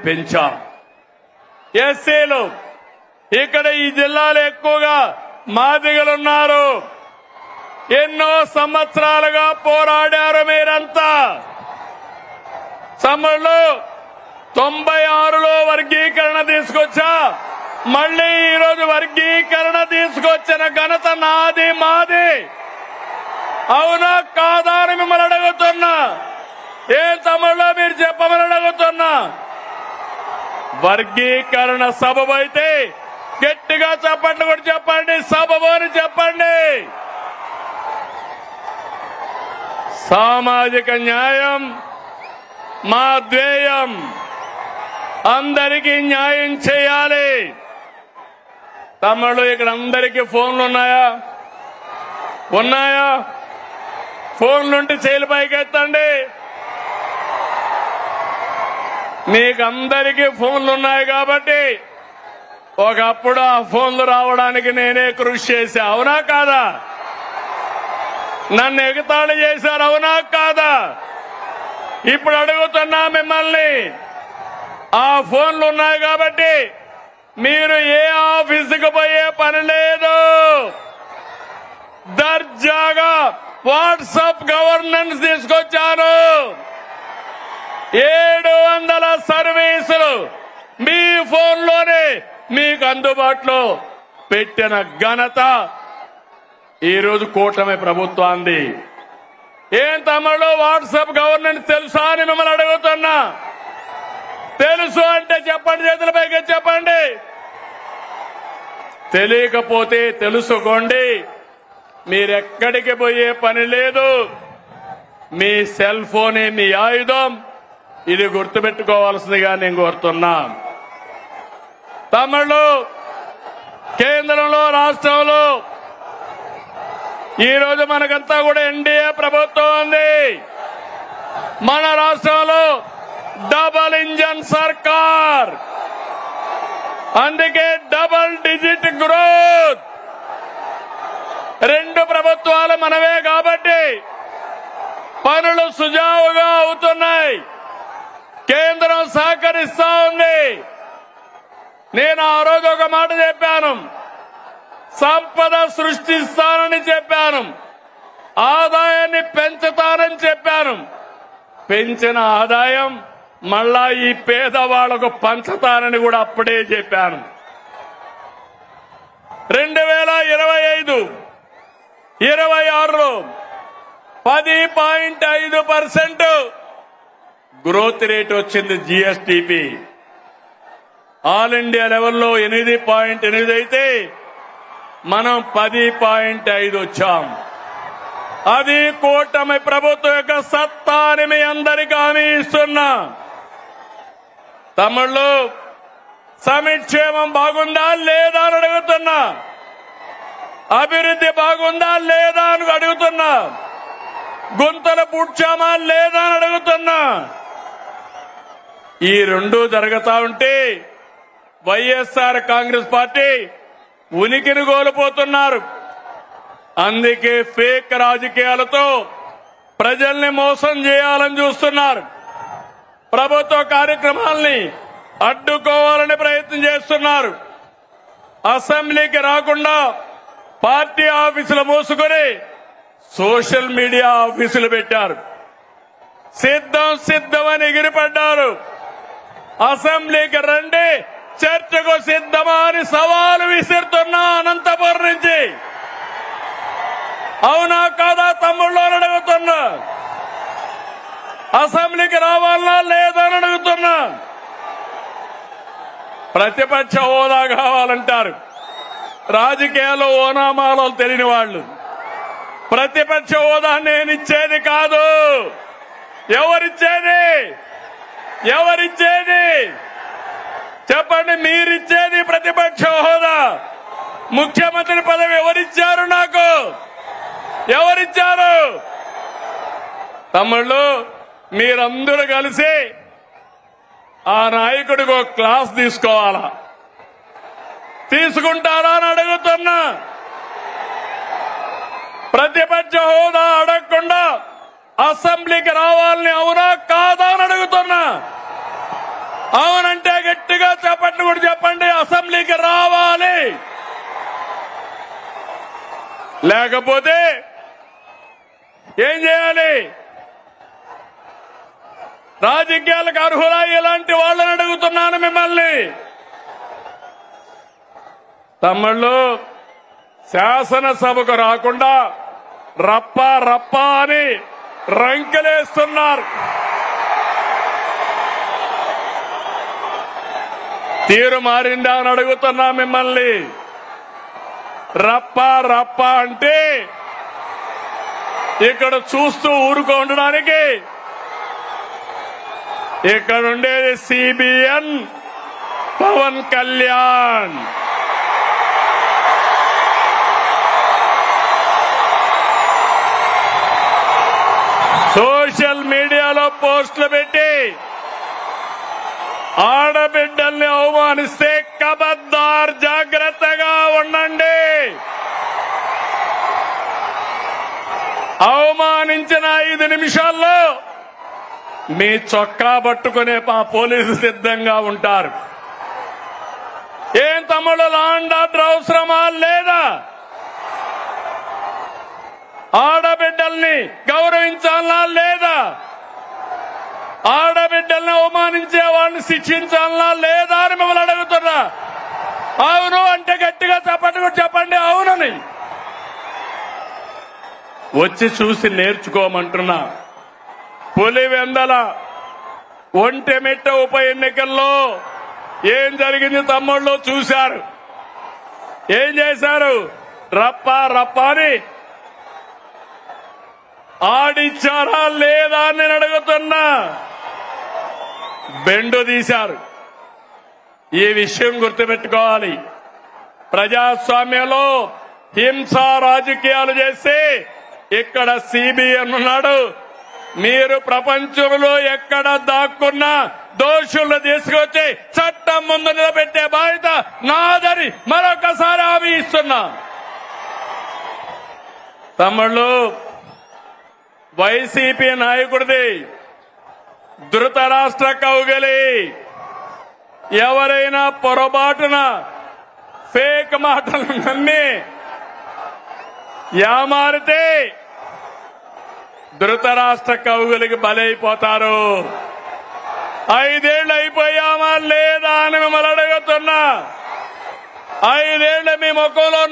పెంచాం. ఎస్సీలు ఇక్కడ ఈ జిల్లాలో ఎక్కువగా మాదిగలున్నారు. ఎన్నో సంవత్సరాలుగా పోరాడారు మీరంతా. తమ్ముళ్ళు 96లో వర్గీకరణ తీసుకొచ్చా, మళ్ళీ ఈరోజు వర్గీకరణ తీసుకొచ్చిన ఘనత నాది మాది. అవునా కాదా అని మిమ్మల్ని అడుగుతున్నా. ఏం తమ్ముళ్ళు మీరు చెప్పమని అడుగుతున్నా. వర్గీకరణ సబబు అయితే గట్టిగా చెప్పండి, కూడా చెప్పండి. సబబు అని చెప్పండి. సామాజిక న్యాయం మా ధ్యేయం. అందరికీ న్యాయం చేయాలి. తమ్ముళ్ళు ఇక్కడ అందరికీ ఫోన్లు ఉన్నాయా? ఉన్నాయా? ఫోన్లుంటే చేతులు పైకెత్తండి. మీకు అందరికీ ఫోన్లు ఉన్నాయి కాబట్టి ఒకప్పుడు ఆ ఫోన్లు రావడానికి నేనే కృషి చేశా. అవునా కాదా? నన్ను ఎగతాళి చేశారు. అవునా కాదా? ఇప్పుడు అడుగుతున్నా మిమ్మల్ని, ఆ ఫోన్లు ఉన్నాయి కాబట్టి మీరు ఏ ఆఫీసుకు పోయే పని లేదు. దర్జాగా వాట్సాప్ గవర్నెన్స్ తీసుకొచ్చాను. 700 సర్వీసులు మీ ఫోన్లోనే మీకు అందుబాటులో పెట్టిన ఘనత ఈరోజు కూటమి ప్రభుత్వాన్ని. ఏం తమ్ముళ్ళు వాట్సాప్ గవర్నెన్స్ తెలుసా అని మిమ్మల్ని అడుగుతున్నా. తెలుసు అంటే చెప్పండి, చేతుల పైకి చెప్పండి. తెలియకపోతే తెలుసుకోండి. మీరెక్కడికి పోయే పని లేదు. మీ సెల్ ఫోనే మీ ఆయుధం. ఇది గుర్తుపెట్టుకోవాల్సిందిగా నేను కోరుతున్నా. తమిళు కేంద్రంలో రాష్ట్రంలో ఈరోజు మనకంతా కూడా ఎన్డీఏ ప్రభుత్వం ఉంది. మన రాష్ట్రంలో డబల్ ఇంజన్ సర్కార్. అందుకే డబల్ డిజిట్ గ్రోత్. రెండు ప్రభుత్వాలు మనవే కాబట్టి పనులు సుజావుగా అవుతున్నాయి. కేంద్రం సహకరిస్తా ఉంది. నేను ఆ రోజు ఒక మాట చెప్పాను. సంపద సృష్టిస్తానని చెప్పాను. ఆదాయాన్ని పెంచుతానని చెప్పాను. పెంచిన ఆదాయం మళ్ళా ఈ పేదవాళ్లకు పంచుతానని కూడా అప్పుడే చెప్పాను. 2025, 26లో 10.5% గ్రోత్ రేట్ వచ్చింది. జీఎస్టీపీ ఆల్ ఇండియా లెవెల్లో 8.8 అయితే మనం 10.5 వచ్చాం. అది కూటమి ప్రభుత్వం యొక్క సత్తా అని మీ అందరికీ హామీ ఇస్తున్నా. తమిళలో సంక్షేమం బాగుందా లేదా అని అడుగుతున్నా. అభివృద్ధి బాగుందా లేదా అని అడుగుతున్నా. గుంతలు పూడ్చామా లేదా అని అడుగుతున్నా. ఈ రెండు జరుగుతా ఉంటే వైఎస్ఆర్ కాంగ్రెస్ పార్టీ ఉనికిని కోల్పోతున్నారు. అందుకే ఫేక్ రాజకీయాలతో ప్రజల్ని మోసం చేయాలని చూస్తున్నారు. ప్రభుత్వ కార్యక్రమాల్ని అడ్డుకోవాలని ప్రయత్నం చేస్తున్నారు. అసెంబ్లీకి రాకుండా పార్టీ ఆఫీసులు మూసుకొని సోషల్ మీడియా ఆఫీసులు పెట్టారు. సిద్ధమని ఎగిరిపడ్డారు. అసెంబ్లీకి రండి, చర్చకు సిద్ధమా అని సవాలు విసురుతున్నా అనంతపురం నుంచి. అవునా కాదా తమ్ముళ్ళు అని అడుగుతున్నా. అసెంబ్లీకి రావాలా లేదా అని అడుగుతున్నా. ప్రతిపక్ష హోదా కావాలంటారు. రాజకీయాల్లో ఓనామాలో తెలియని వాళ్ళు. ప్రతిపక్ష హోదా నేనిచ్చేది కాదు. ఎవరిచ్చేది? చెప్పండి. మీరిచ్చేది ప్రతిపక్ష హోదా. ముఖ్యమంత్రి పదవి ఎవరిచ్చారు? నాకు ఎవరిచ్చారు? తమ్ముళ్ళు మీరందరూ కలిసి ఆ నాయకుడికి ఒక క్లాస్ తీసుకోవాలా? తీసుకుంటారా అని అడుగుతున్నా. ప్రతిపక్ష హోదా అడగకుండా అసెంబ్లీకి రావాలని అవునా కాదా అని అడుగుతున్నా. అవునంటే గట్టిగా చెప్పండి కూడా చెప్పండి. అసెంబ్లీకి రావాలి. లేకపోతే ఏం చేయాలి? రాజకీయాలకు అర్హులా ఇలాంటి వాళ్ళని అడుగుతున్నాను మిమ్మల్ని. తమ్ముళ్ళు శాసనసభకు రాకుండా రప్ప రప్ప అని రంకెలేస్తున్నారు. తీరు మారిందా అని అడుగుతున్నా మిమ్మల్ని. రప్ప రప్ప అంటే ఇక్కడ చూస్తూ ఊరుకోవడానికి ఇక్కడ ఉండేది సిబిఎన్ పవన్ కళ్యాణ్. సోషల్ మీడియాలో పోస్టులు పెట్టి ఆడబిడ్డల్ని అవమానిస్తే కబద్దార్ జాగ్రత్తగా ఉండండి. అవమానించిన 5 నిమిషాల్లో మీ చొక్కా పట్టుకునే మా పోలీసులు సిద్ధంగా ఉంటారు. ఏం తమ్ముడు లాండ్ ఆర్డర్ అవసరమా లేదా? ఆడబిడ్డల్ని గౌరవించాలా లేదా? ఆడబిడ్డల్ని అవమానించే వాళ్ళని శిక్షించాలా లేదా అని మిమ్మల్ని అడుగుతున్నా. అవును అంటే గట్టిగా చెప్పండి అవునని. వచ్చి చూసి నేర్చుకోమంటున్నా. పులివెందల ఒంటెమిట్ట ఉప ఎన్నికల్లో ఏం జరిగింది తమ్ముళ్ళు చూశారు. ఏం చేశారు? రప్ప రప్ప అని ఆడిచ్చారా లేదా అని నేను అడుగుతున్నా. బెండు తీశారు. ఈ విషయం గుర్తుపెట్టుకోవాలి. ప్రజాస్వామ్యంలో హింసా రాజకీయాలు చేస్తే ఇక్కడ సిబిఎన్ ఉన్నాడు. మీరు ప్రపంచంలో ఎక్కడ దాక్కున్నా దోషులను తీసుకొచ్చి చట్టం ముందు నిలబెట్టే బాధ్యత నాదని మరొకసారి హామీ ఇస్తున్నా. తమ్ముళ్ళు, వైసీపీ నాయకుడిది ధృతరాష్ట్ర కౌగిలి. ఎవరైనా పొరపాటున ఫేక్ మాటలు నమ్మి యామారితే ధృతరాష్ట్ర కౌగిలికి బలైపోతారు. 5 ఏళ్లు అయిపోయామా లేదా అని మిమ్మల్ని అడుగుతున్నా. 5 ఏళ్లు మీ ముఖంలో